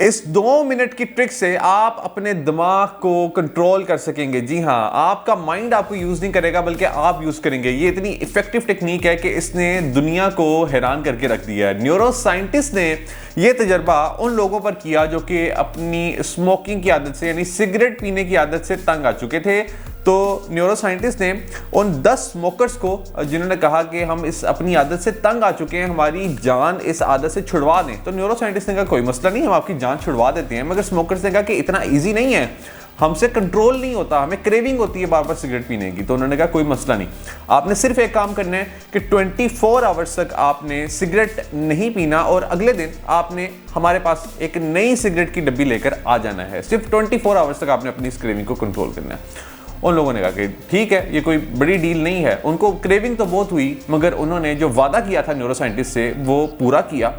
इस 2 मिनट की ट्रिक से आप अपने दिमाग को कंट्रोल कर सकेंगे। जी हाँ, आपका माइंड आपको यूज नहीं करेगा बल्कि आप यूज करेंगे। ये इतनी इफेक्टिव टेक्निक है कि इसने दुनिया को हैरान करके रख दिया है। न्यूरो साइंटिस्ट ने ये तजर्बा उन लोगों पर किया जो कि अपनी स्मोकिंग की आदत से यानी सिगरेट पीने की आदत से तंग आ चुके थे। तो न्यूरो साइंटिस्ट ने उन 10 स्मोकर्स को, जिन्होंने कहा कि हम इस अपनी आदत से तंग आ चुके हैं, हमारी जान इस आदत से छुड़वा दें, तो न्यूरो साइंटिस्ट ने कहा कोई मसला नहीं, हम आपकी जान छुड़वा देते हैं। मगर स्मोकर्स ने कहा कि इतना ईजी नहीं है, हमसे कंट्रोल नहीं होता, हमें क्रेविंग होती है बार बार सिगरेट पीने की। तो उन्होंने कहा कोई मसला नहीं, आपने सिर्फ एक काम करना है कि 24 आवर्स तक आपने सिगरेट नहीं पीना और अगले दिन आपने हमारे पास एक नई सिगरेट की डब्बी लेकर आ जाना है। सिर्फ 24 आवर्स तक आपने अपनी इस क्रेविंग को कंट्रोल करना है। उन लोगों ने कहा कि ठीक है, ये कोई बड़ी डील नहीं है। उनको क्रेविंग तो बहुत हुई मगर उन्होंने जो वादा किया था न्यूरो साइंटिस्ट से वो पूरा किया।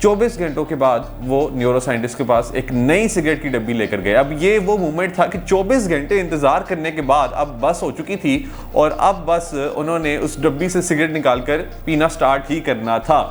24 घंटों के बाद वो न्यूरो साइंटिस्ट के पास एक नई सिगरेट की डब्बी लेकर गए। अब ये वो मोमेंट था कि 24 घंटे इंतजार करने के बाद अब बस हो चुकी थी और अब बस उन्होंने उस डब्बी से सिगरेट निकालकर पीना स्टार्ट ही करना था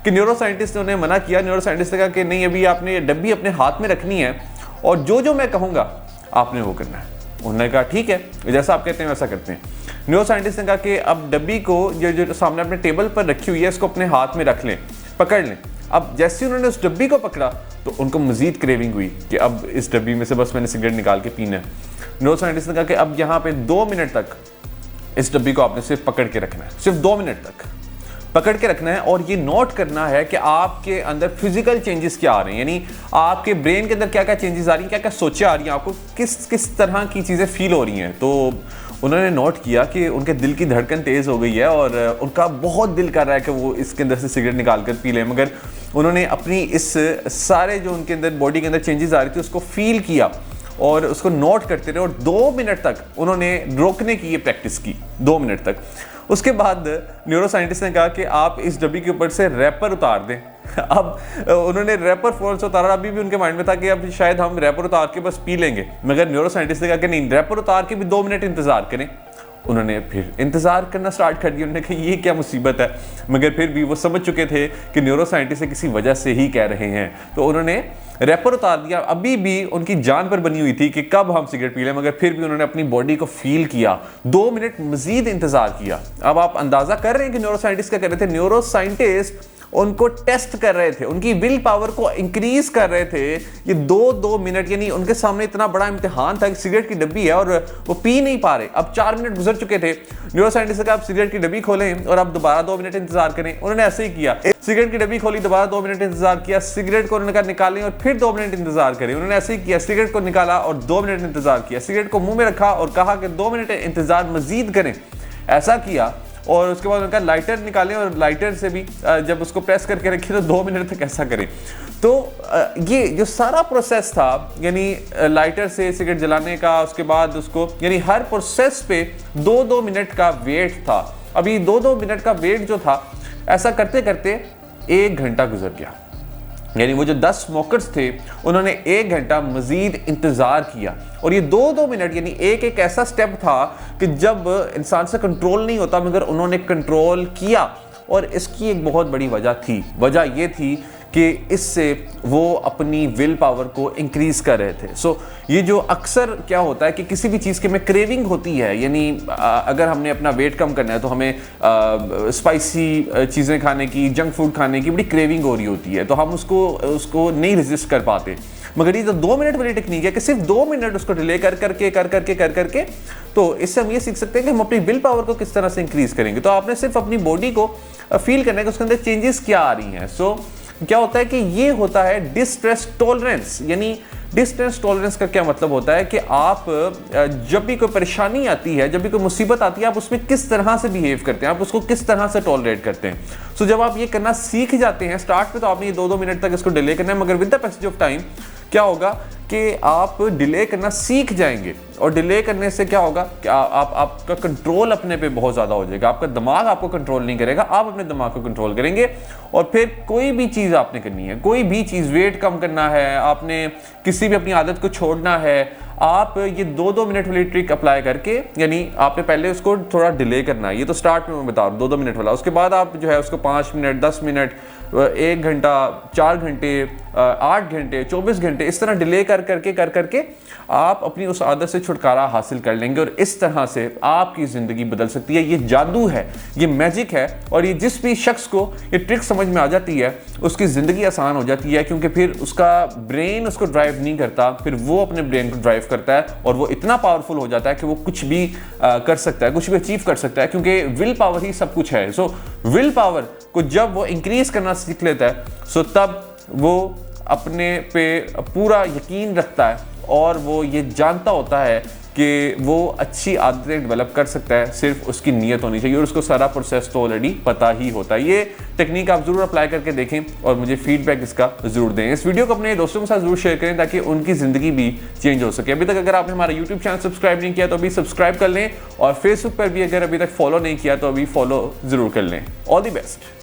कि न्यूरो साइंटिस्ट ने उन्हें मना किया। न्यूरो साइंटिस्ट ने कहा कि नहीं, अभी आपने ये डब्बी अपने हाथ में रखनी है और जो जो मैं कहूँगा आपने वो करना है। उन्होंने कहा ठीक है, जैसा आप कहते हैं वैसा करते हैं। न्यूरो साइंटिस्ट ने कहा कि अब डब्बी को जो सामने अपने टेबल पर रखी हुई है इसको अपने हाथ में रख लें, पकड़ लें। अब जैसे ही उन्होंने उस डब्बी को पकड़ा तो उनको मजीद क्रेविंग हुई कि अब इस डब्बी में से बस मैंने सिगरेट निकाल के पीना है। न्यूरो साइंटिस्ट ने कहा कि अब यहाँ पे 2 मिनट तक इस डब्बी को आपने सिर्फ पकड़ के रखना है, सिर्फ 2 मिनट तक पकड़ के रखना है और ये नोट करना है कि आपके अंदर फिजिकल चेंजेस क्या आ रहे हैं, यानी आपके ब्रेन के अंदर क्या क्या चेंजेस आ रही हैं, क्या क्या सोचें आ रही हैं, आपको किस किस तरह की चीज़ें फील हो रही हैं। तो उन्होंने नोट किया कि उनके दिल की धड़कन तेज़ हो गई है और उनका बहुत दिल कर रहा है कि वो इसके अंदर से सिगरेट निकाल कर पी लें। मगर उन्होंने अपनी इस सारे जो उनके अंदर बॉडी के अंदर चेंजेस आ रही थी उसको फील किया और उसको नोट करते रहे और 2 मिनट तक उन्होंने रोकने की ये प्रैक्टिस की, 2 मिनट तक। उसके बाद न्यूरो साइंटिस्ट ने कहा कि आप इस डब्बी के ऊपर से रैपर उतार दें। अब उन्होंने रैपर फोन से उतारा, अभी भी उनके माइंड में था कि अब शायद हम रैपर उतार के बस पी लेंगे। मगर न्यूरो साइंटिस्ट ने कहा कि नहीं, रैपर उतार के भी 2 मिनट इंतजार करें। उन्होंने फिर इंतजार करना स्टार्ट कर दिया। उन्होंने कहा ये क्या मुसीबत है, मगर फिर भी वो समझ चुके थे कि न्यूरो साइंटिस्ट से किसी वजह से ही कह रहे हैं, तो उन्होंने रैपर उतार दिया। अभी भी उनकी जान पर बनी हुई थी कि कब हम सिगरेट पी लें, मगर फिर भी उन्होंने अपनी बॉडी को फील किया, 2 मिनट मजीद इंतजार किया। अब आप अंदाजा कर रहे हैं कि न्यूरो साइंटिस्ट क्या कर रहे थे। न्यूरो साइंटिस्ट उनको टेस्ट कर रहे थे, उनकी विल पावर को इंक्रीज कर रहे थे। ये 2 मिनट, यानी उनके सामने इतना बड़ा इम्तिहान था कि सिगरेट की डब्बी है और वो पी नहीं पा रहे। अब 4 मिनट गुजर चुके थे। न्यूरो साइंटिस्ट ने कहा आप सिगरेट की डब्बी खोलें और अब दोबारा 2 मिनट इंतजार करें। उन्होंने ऐसे ही किया, सिगरेट की डब्बी खोली, दोबारा 2 मिनट इंतजार किया, सिगरेट को उन्होंने कहा निकालें और फिर 2 मिनट इंतजार करें। उन्होंने ऐसे ही किया, सिगरेट को निकाला और 2 मिनट इंतजार किया, सिगरेट को मुंह में रखा और कहा कि 2 मिनट इंतजार मजीद करें। ऐसा किया और उसके बाद उनका लाइटर निकालें और लाइटर से भी जब उसको प्रेस करके रखें तो 2 मिनट तक ऐसा करें। तो ये जो सारा प्रोसेस था, यानी लाइटर से सिगरेट जलाने का, उसके बाद उसको, यानी हर प्रोसेस पे 2-2 मिनट का वेट था। अभी 2-2 मिनट का वेट जो था, ऐसा करते करते 1 घंटा गुजर गया। यानी वो जो 10 स्मोकर्स थे उन्होंने 1 घंटा मजीद इंतजार किया और ये 2-2 मिनट, यानी एक ऐसा स्टेप था कि जब इंसान से कंट्रोल नहीं होता मगर उन्होंने कंट्रोल किया। और इसकी एक बहुत बड़ी वजह थी, वजह ये थी कि इससे वो अपनी विल पावर को इंक्रीज कर रहे थे। सो ये जो अक्सर क्या होता है कि किसी भी चीज़ की में क्रेविंग होती है, यानी अगर हमने अपना वेट कम करना है तो हमें स्पाइसी चीज़ें खाने की, जंक फूड खाने की बड़ी क्रेविंग हो रही होती है, तो हम उसको नहीं रेजिस्ट कर पाते। मगर ये तो 2 मिनट वाली टेक्निक है कि सिर्फ 2 मिनट उसको डिले कर करके तो इससे हम ये सीख सकते हैं कि हम अपनी विल पावर को किस तरह से इंक्रीज करेंगे। तो आपने सिर्फ अपनी बॉडी को फील करना है कि उसके अंदर चेंजेस क्या आ रही हैं। सो क्या होता है कि ये होता है डिस्ट्रेस टॉलरेंस। यानी डिस्ट्रेस टॉलरेंस का क्या मतलब होता है कि आप जब भी कोई परेशानी आती है, जब भी कोई मुसीबत आती है, आप उसमें किस तरह से बिहेव करते हैं, आप उसको किस तरह से टॉलरेट करते हैं। सो जब आप ये करना सीख जाते हैं, स्टार्ट पे तो आपने ये 2-2 मिनट तक इसको डिले करना है, मगर with the passage of time क्या होगा कि आप डिले करना सीख जाएंगे। और डिले करने से क्या होगा कि आपका कंट्रोल अपने पे बहुत ज़्यादा हो जाएगा। आपका दिमाग आपको कंट्रोल नहीं करेगा, आप अपने दिमाग को कंट्रोल करेंगे। और फिर कोई भी चीज़ आपने करनी है, कोई भी चीज़, वेट कम करना है, आपने किसी भी अपनी आदत को छोड़ना है, आप ये 2-2 मिनट वाली ट्रिक अप्लाई करके, यानी आपने पहले उसको थोड़ा डिले करना है। ये तो स्टार्ट में मैं बता रहा हूँ 2-2 मिनट वाला। उसके बाद आप जो है उसको 5 मिनट, 10 मिनट, 1 घंटा, 4 घंटे, 8 घंटे, 24 घंटे, इस तरह डिले कर करके आप अपनी उस आदत से छुटकारा हासिल कर लेंगे। और इस तरह से आपकी ज़िंदगी बदल सकती है। ये जादू है, ये मैजिक है। और ये जिस भी शख्स को ये ट्रिक समझ में आ जाती है उसकी ज़िंदगी आसान हो जाती है, क्योंकि फिर उसका ब्रेन उसको ड्राइव नहीं करता, फिर वो अपने ब्रेन को ड्राइव करता है और वो इतना पावरफुल हो जाता है कि वो कुछ भी कर सकता है, कुछ भी अचीव कर सकता है, क्योंकि विल पावर ही सब कुछ है। सो विल पावर को जब वो इंक्रीज करना सीख लेता है, सो तब वो अपने पे पूरा यकीन रखता है और वो ये जानता होता है कि वो अच्छी आदतें डेवलप कर सकता है। सिर्फ उसकी नीयत होनी चाहिए और उसको सारा प्रोसेस तो ऑलरेडी पता ही होता है। ये टेक्निक आप जरूर अप्लाई करके देखें और मुझे फीडबैक इसका जरूर दें। इस वीडियो को अपने दोस्तों के साथ जरूर शेयर करें ताकि उनकी ज़िंदगी भी चेंज हो सके। अभी तक अगर आपने हमारा यूट्यूब चैनल सब्सक्राइब नहीं किया तो अभी सब्सक्राइब कर लें और फेसबुक पर भी अगर अभी तक फॉलो नहीं किया तो अभी फॉलो जरूर कर लें। All the best.